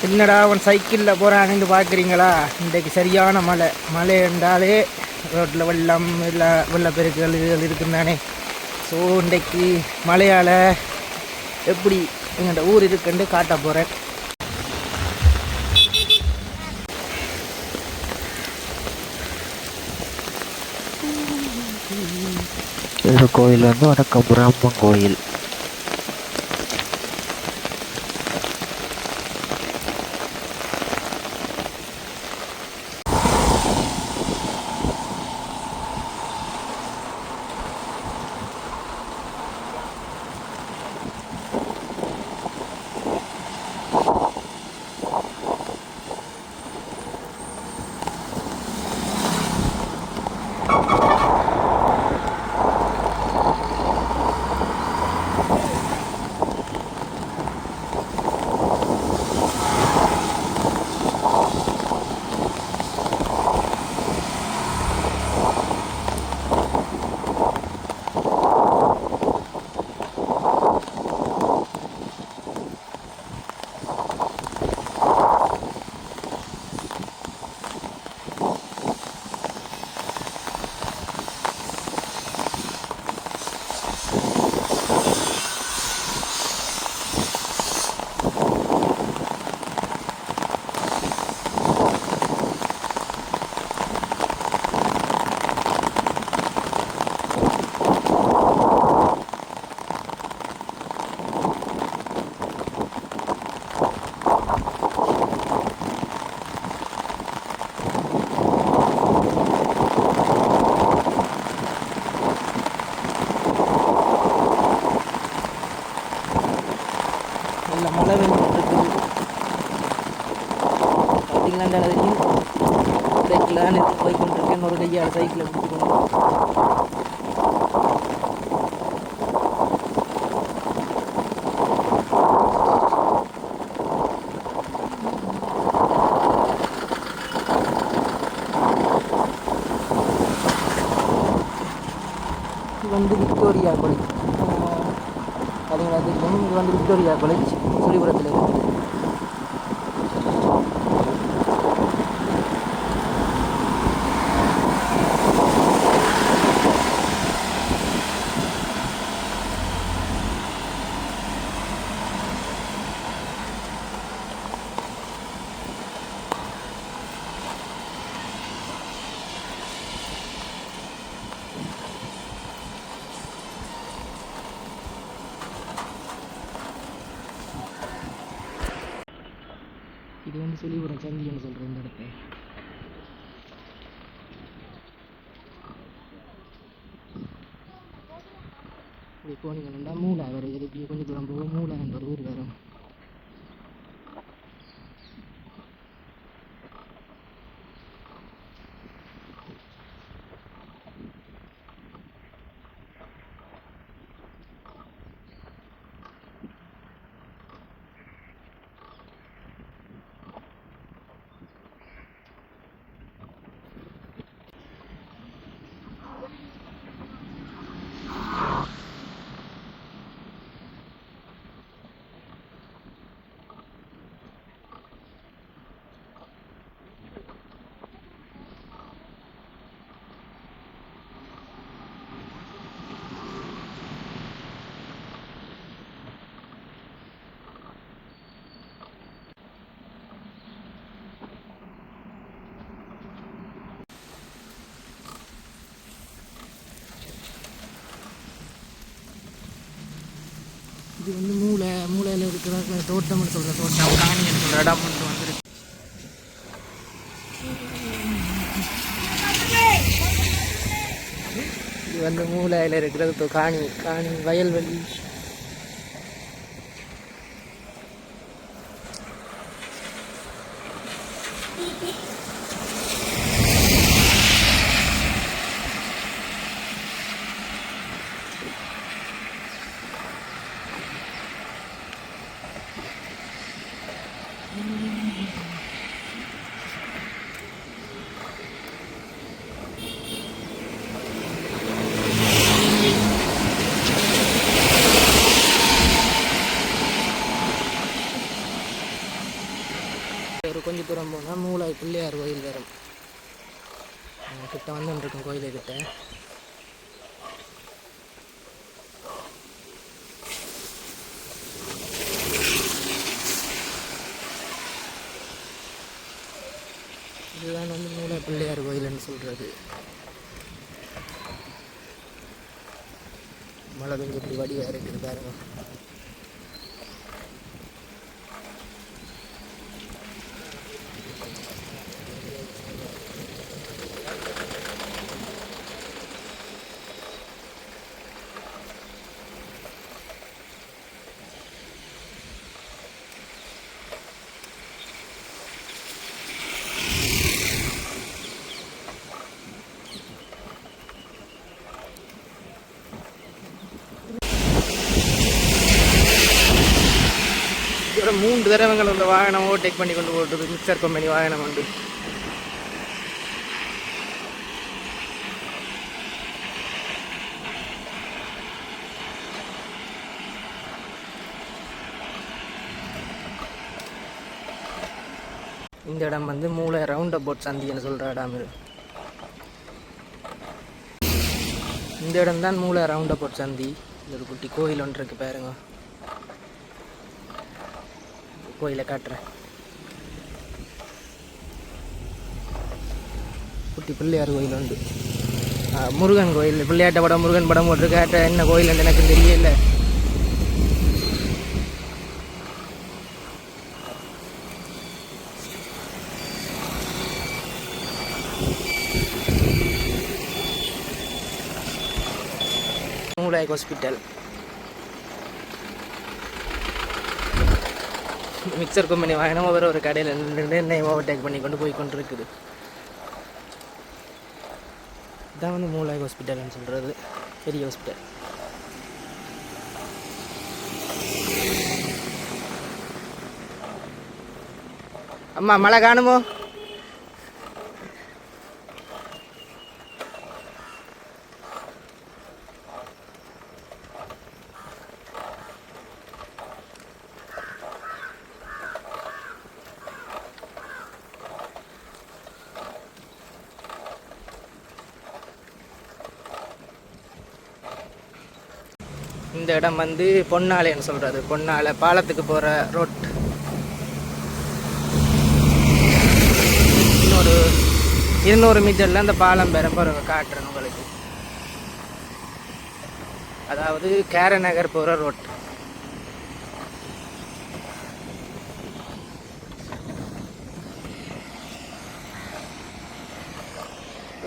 என்னடா அவன் சைக்கிளில் போகிறான்னு பார்க்குறீங்களா? இன்றைக்கு சரியான மழை. மழை என்றாலே ரோட்டில் வெள்ளம் வெள்ளப்பெருக்குகள் இதுகள் இருக்குந்தானே. ஸோ இன்றைக்கு மழையால் எப்படி எங்கள்கிட்ட ஊர் இருக்குன்னு காட்ட போகிறேன். இந்த கோயில் வந்து வடக்கபுரம் அம்மன் கோயில். நல்ல மழை வந்துட்டுருக்குது. பார்த்தீங்களாண்டா அதையும் சைக்கிளாக எடுத்து போய் கொண்டிருக்கேன். ஒரு கையால் சைக்கிளை பிடிச்சிக்கணும். இது வந்து விக்டோரியா காலேஜ். பார்த்தீங்களா தெரியும். இது வந்து விக்டோரியா காலேஜ் சுழிபுரத்தில் இருக்குது. இது வந்து சுழிபுரம் சந்தின்னு சொல்கிறேன் இந்த இடத்த. இப்படி போனீங்கன்னா மூளை வரும். இதுக்கு கொஞ்சம் தூரம் போக மூளை என்ற ஒரு ஊர் வரும். இது வந்து மூளையில் இருக்கிற தோட்டம்னு சொல்கிற தோட்டம், காணின்னு சொல்கிற இடம் மட்டும் வந்துருக்கு. இது வந்து மூளையில் இருக்கிறது காணி வயல்வெளி. கொஞ்சம் தூரம் போனால் மூளை பிள்ளையார் கோயில் வரும். கிட்ட வந்துருக்கும் கோயிலுக்கிட்ட. இதுதான் வந்து மூளை பிள்ளையார் கோயில்னு சொல்கிறது. மழை பெஞ்சு இப்படி வடிவாக இருக்குது பாருங்க. இதோட 3 தடவைகள் உள்ள வாகனம் ஓவர்டேக் பண்ணி கொண்டு போட்டுது. மிக்சர் கம்பெனி வாகனம் உண்டு. இந்த இடம் வந்து மூளை ரவுண்ட் அபவுட் சந்தின்னு சொல்கிற இடம். இந்த இடம் தான் மூளை ரவுண்ட் அபவுட் சந்தி. இது ஒரு குட்டி கோயில் ஒன்று இருக்குது பாருங்க. கோயிலை காட்டுறேன். குட்டி பிள்ளையார் கோயில் உண்டு. முருகன் கோயில். பிள்ளையாட்ட படம் முருகன் படம் போட்டிருக்காட்ட. என்ன கோயில் எனக்கு தெரியல. மூளை ஹாஸ்பிட்டல். மிக்சர் கம்பெனி வாங்கினா ஒரு கடையில் நின்று என்னை ஓவர்டேக் பண்ணி கொண்டு போய் கொண்டு இருக்குது. இதான் வந்து மூளை ஹாஸ்பிட்டல்னு சொல்கிறது. பெரிய ஹாஸ்பிட்டல். அம்மா மழை காணுமோ? இந்த இடம் வந்து பொன்னாலைன்னு சொல்கிறது. பொன்னாலை பாலத்துக்கு போகிற ரோட். இன்னொரு 200 மீட்டரில் அந்த பாலம் பெரும்பு காட்டுறேன் உங்களுக்கு. அதாவது கேரநகர் போகிற ரோட்.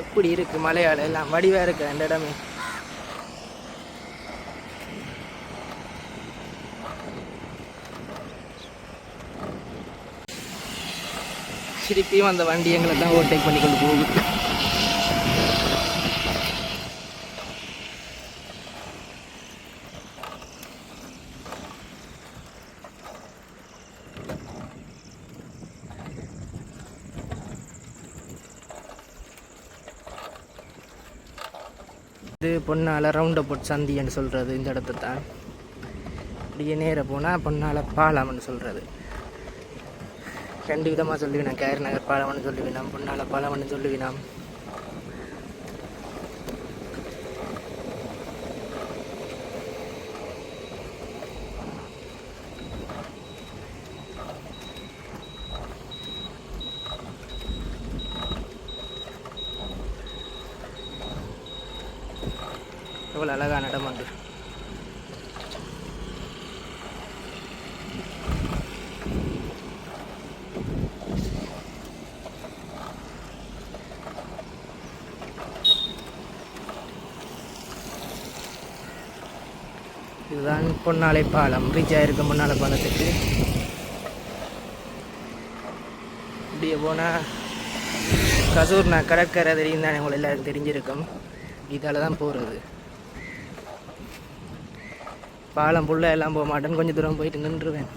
எப்படி இருக்குது மலையாள எல்லாம் வடிவாக இருக்குது அந்த இடமே. திருப்பியும் அந்த வண்டி எங்களை தான் ஓவர்டேக் பண்ணி கொண்டு போகுது. இது பொன்னாலை ரவுண்ட் அபவுட் சந்தின்னு சொல்கிறது. இந்த இடத்த தான் இப்படியே நேர போனால் பொன்னாலை பாலம்னு சொல்கிறது. 2 விதமாக சொல்லுவினாம். கேரநகர் பாலம்னு சொல்லுவினாம், பொன்னாலை பாலம்னு சொல்லுவினாம். எவ்வளோ அழகான இடம் வந்து. இதுதான் பொன்னாலை பாலம். ரீச் ஆகிருக்க பொன்னாலை பாலத்துக்கு. இப்படியே போனால் கசூர்னா கடற்கரை தெரியும் தானே, உங்களை எல்லாருக்கும் தெரிஞ்சிருக்கும். இதால் தான் போகிறது. பாலம் புள்ள எல்லாம் போக மாட்டேன்னு கொஞ்சம் தூரம் போயிட்டு நின்றுவேன்.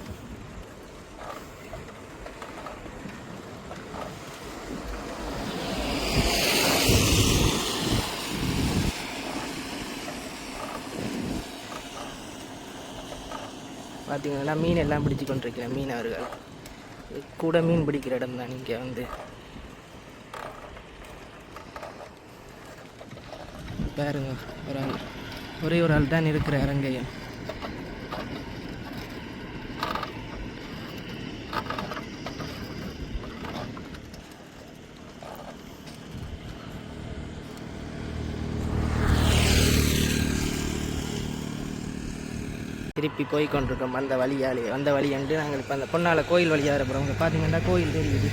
பார்த்தீங்கன்னா மீன் எல்லாம் பிடிச்சி கொண்டிருக்கிறேன் மீனவர்கள். கூட மீன் பிடிக்கிற இடம் தான் இங்கே வந்து. பாருங்க, ஒரே ஒரு ஆள் தான் இருக்கிற அரங்கையம். திருப்பி போய் கொண்டிருக்கோம் அந்த வழியாலே. அந்த வழியாண்டு நாங்கள் இப்போ அந்த பொன்னால கோயில் வழியாக இருக்கிறோம். பார்த்தீங்கன்னா கோயில் தெரியுது,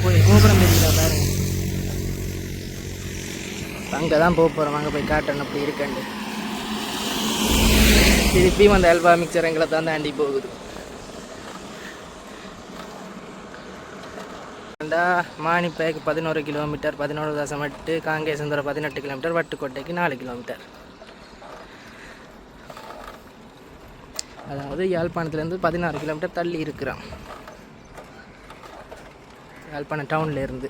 கோயில் கோபுரம் தெரியுதா பாருங்க. அங்கே தான் போக போகிறோம், அங்கே போய் காட்டணும் அப்படி இருக்கண்டு. திருப்பியும் அந்த அல்வா மிக்சர் எங்களை தான் தாண்டி போகுது. மானிப்பேக்கு 11 கிலோமீட்டர், 11.8, காங்கேசந்தூர் 18 கிலோமீட்டர், வட்டுக்கோட்டைக்கு 4 கிலோமீட்டர். அதாவது யாழ்ப்பாணத்துலேருந்து 16 கிலோமீட்டர் தள்ளி இருக்கிறோம், யாழ்ப்பாணம் டவுனில் இருந்து.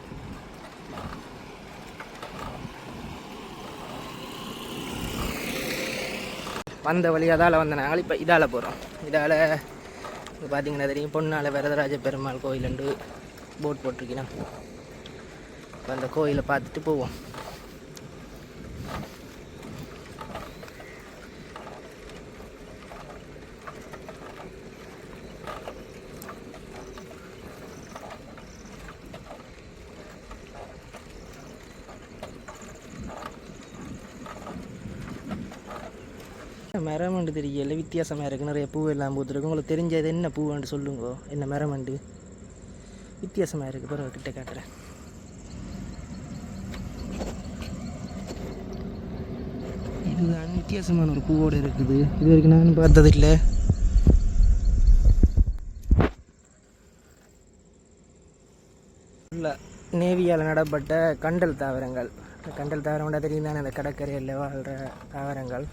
வந்த வழி அதால் வந்த நாங்கள் இப்போ இதால் போகிறோம். இதால் இப்போ பார்த்தீங்கன்னா தெரியும், பொன்னால வரதராஜ பெருமாள் கோயிலுண்டு போட் போட்டிருக்கீங்கன்னா. இப்போ அந்த கோயிலை பார்த்துட்டு போவோம். மரமண்டு தெரியல, வித்தியாசமாக இருக்குது, நிறைய பூ எல்லாம் பூத்துருக்கு. உங்களுக்கு தெரிஞ்சது என்ன பூவாண்டு சொல்லுங்க, என்ன மரமண்டு வித்தியாசமாக இருக்குது. பிறகு கிட்ட காட்டுறேன். இதுதான் வித்தியாசமான ஒரு பூவோடு இருக்குது, இது வரைக்கும் நான் பார்த்ததில்லை. இல்லை, நேவியால் நடப்பட்ட கண்டல் தாவரங்கள். கண்டல் தாவரம் தெரியும் தானே, அந்த கடற்கரையில் வாழ்கிற தாவரங்கள்.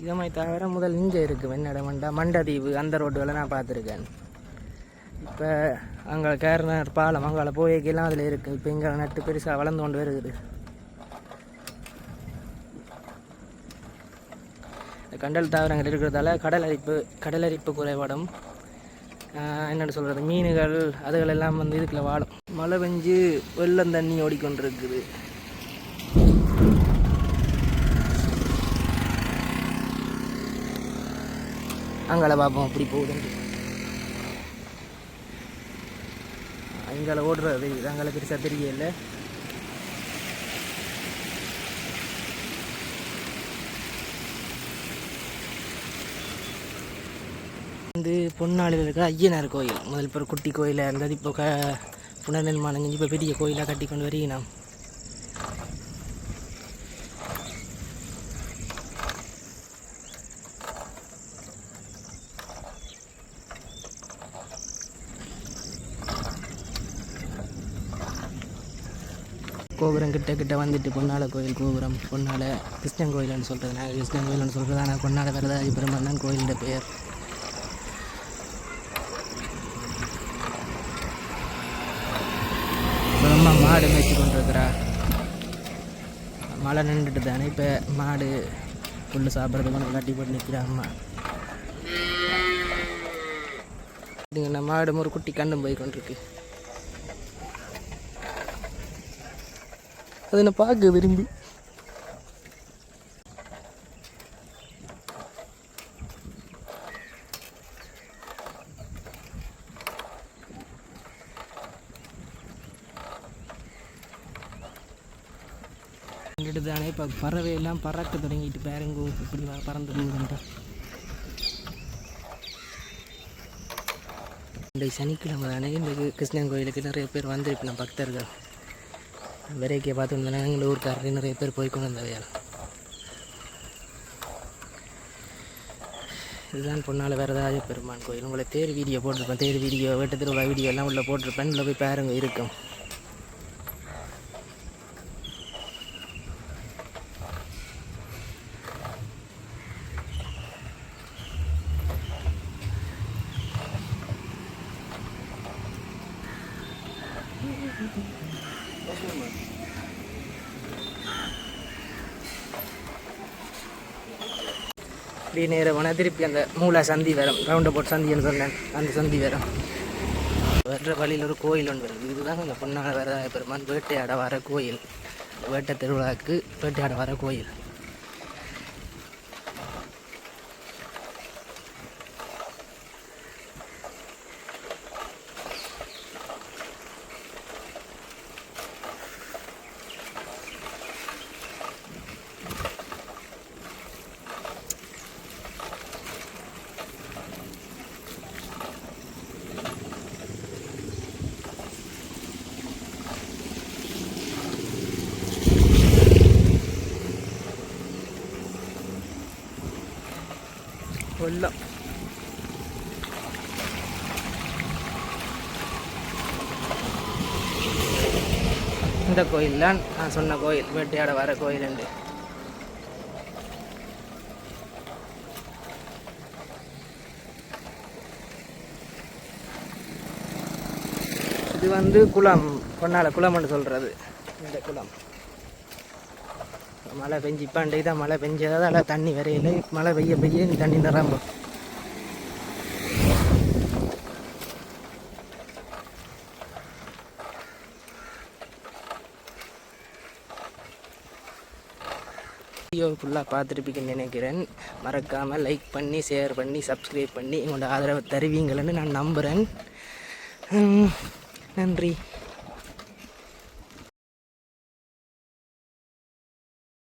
இதை மாதிரி தவிர முதல் இங்கே இருக்குது வெண்ணடை மண்டதீவு, அந்த ரோட்டுகளை நான் பார்த்துருக்கேன். இப்போ அங்கே கேரளர் பாலம் அங்கே போய்க்கெல்லாம் அதில் இருக்குது. இப்போ இங்கே நட்டு பெருசாக வளர்ந்து கொண்டு வருது. இந்த கண்டல் தாவரங்கள் இருக்கிறதால கடலரிப்பு குறைபாடும், என்னென்னு சொல்கிறது, மீன்கள் அதுகளெல்லாம் வந்து இதுக்குள்ள வாழும். மழை பெஞ்சு வெள்ளம் தண்ணி ஓடிக்கொண்டிருக்குது. அங்கே பார்ப்போம் அப்படி போகுதுன்ட்டு. அங்கே ஓடுறது இது அங்கே பெருசாக தெரியல. வந்து பொன்னாளில் இருக்கிற ஐயனார் கோயில், முதல் இப்போ ஒரு குட்டி கோயிலாக இருந்தது, இப்போ புனர்நிர்மாணம் செஞ்சு இப்போ பெரிய கோயிலாக கட்டி கொண்டு வருகிறோம். கோபுரம் கிட்ட வந்துட்டு பொன்னால கோயில் கோபுரம், பொன்னால கிருஷ்ணன் கோயில்னு சொல்கிறது. நான் கிருஷ்ணன் கோயில்னு சொல்கிறது, ஆனால் பொன்னால வரதராஜ பெருமாள் தான் கோயிலோட பெயர். அம்மா மாடு மேய்ச்சி கொண்டிருக்கிறா. மழை நின்றுட்டு தானே, இப்போ மாடு புல் சாப்பிட்றது கொஞ்சம் கட்டி போட்டு நிற்கிறா அம்மா. இதுங்க மாடு ஒரு குட்டி கண்ணும் போய் கொண்டிருக்கு. அது என்ன பார்க்க விரும்பி தானே. இப்போ பறவையெல்லாம் பறக்க தொடங்கிட்டு பாருங்கோ, இப்படி பறந்து போகுதுன்ட்டு. இந்த சனிக்கிழமை தானே இந்த கிருஷ்ணன் கோயிலுக்கு நிறைய பேர் வந்திருப்பின பக்தர்கள். விரைக்கிய பார்த்துருந்தேன், எங்கள் ஊருக்காரர் நிறைய பேர் போய்க்கொண்டு வந்தவையால். இதுதான் பொன்னால வரதராஜ பெருமாள் கோயில். உங்களை தேர் வீடியோ போட்டிருப்பேன், தேர் வீடியோ, வெட்டு திருவிழா வீடியோ எல்லாம் உள்ளே போட்டிருப்பேன். உள்ள போய் பாருங்க, இருக்கும். இப்படி நேரம் போனால் திருப்பி அந்த மூளை சந்தி வரும், ரவுண்ட் போட் சந்தின்னு சொன்னேன், அந்த சந்தி வரும். வர்ற வழியில் ஒரு கோயில் ஒன்று வருது. இதுதான் இந்த பொன்னான வரதாய பெருமான் வேட்டையாட வர கோயில், வேட்டை திருவிழாவுக்கு வேட்டையாட வர கோயில். வெள்ளம் இந்த கோயில் தான் நான் சொன்ன கோயில், வேட்டையாட வர கோயில் என்று. இது வந்து குளம், பொன்னால குளம்னு சொல்கிறது. இந்த குளம் மழை பெஞ்சு இப்போ அன்றைக்கு தான் மழை பெஞ்சதால் தண்ணி வரையில, மழை பெய்ய பெய்ய தண்ணி நிரம்பும். வீடியோ ஃபுல்லாக பார்த்துருப்பீங்கன்னு நினைக்கிறேன். மறக்காமல் லைக் பண்ணி, ஷேர் பண்ணி, சப்ஸ்கிரைப் பண்ணி எங்களோட ஆதரவை தருவீங்களன்னு நான் நம்புகிறேன். நன்றி.